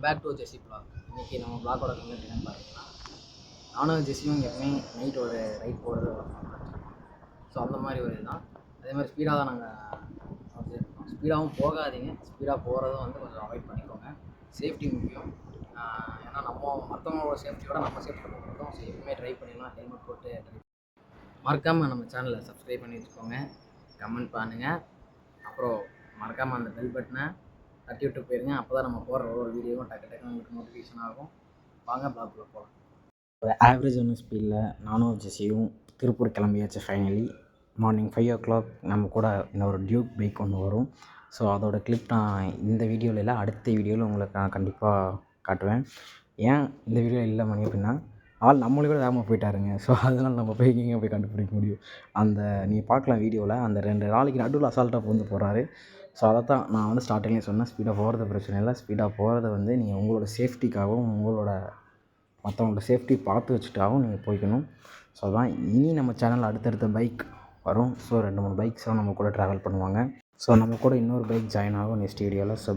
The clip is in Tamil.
Back to Jessie block. இன்றைக்கி நம்ம ப்ளாகோட கண்டென்ட் என்னன்னு பார்த்தீங்கன்னா, நானும் ஜெஸியும் எப்பவுமே நைட் ஒரு ரைட் போகிறது வச்சுருக்கோம். ஸோ அந்த மாதிரி ஒரு இதுதான். அதே மாதிரி ஸ்பீடாக தான் நாங்கள் ஸ்பீடாகவும் போகாதீங்க, ஸ்பீடாக போகிறதும் வந்து கொஞ்சம் அவாய்ட் பண்ணிக்கோங்க. சேஃப்டி முக்கியம். ஏன்னா மற்றவங்களோட சேஃப்டியோட நம்ம சேஃப்டி பண்ணிக்கிறோம். ஸோ எப்பவுமே ட்ரைவ் பண்ணிடலாம், ஹெல்மெட் போட்டு ட்ரைவ். மறக்காமல் நம்ம சேனலை சப்ஸ்கிரைப் பண்ணி வச்சுக்கோங்க, கமெண்ட் பண்ணுங்கள், அப்புறம் மறக்காமல் அந்த பெல் பட்டனை தட்டி விட்டு போயிருங்க. அப்போ தான் நம்ம போடுற ஒரு வீடியோவும் டக்கு உங்களுக்கு நோட்டிஃபிகேஷன் ஆகும். வாங்க ப்ளாக்குள்ளே போகலாம். ஒரு ஆவரேஜான ஸ்பீடில் நானும் ஜெஸியும் திருப்பூர் கிளம்பியாச்சு. ஃபைனலி மார்னிங் 5 o'clock நம்ம கூட இன்னொரு டியூக் பைக் ஒன்று வரும். ஸோ அதோட கிளிப் நான் இந்த வீடியோவில் இல்லை, அடுத்த வீடியோவில் உங்களுக்கு நான் கண்டிப்பாக காட்டுவேன். ஏன் இந்த வீடியோ இல்லை மணி அப்படின்னா, நம்மளை விட வேகமாக போயிட்டாருங்க. ஸோ அதனால் நம்ம போய் எங்கேங்க போய் கண்டுபிடிக்க முடியும். நீங்கள் பார்க்கலாம் வீடியோவில், அந்த 2 நாளைக்கு நடுவில் அசால்ட்டாக வந்து போகிறாரு. ஸோ அதை தான் நான் வந்து ஸ்டார்டிங்லேயே சொன்னேன், ஸ்பீடாக போகிறது பிரச்சனை இல்லை. ஸ்பீடாக போகிறத வந்து நீங்கள் உங்களோட சேஃப்டிக்காகவும் மற்றவங்களோட சேஃப்டி பார்த்து வச்சுட்டாகவும் நீங்கள் போய்க்கணும். ஸோ அதான் இனி நம்ம சேனலில் அடுத்தடுத்த பைக் வரும். ஸோ 2-3 பைக்ஸாக நம்ம கூட ட்ராவல் பண்ணுவாங்க. ஸோ நம்ம கூட இன்னொரு பைக் ஜாயின் ஆகும் நெக்ஸ்ட் வீடியோவில். ஸோ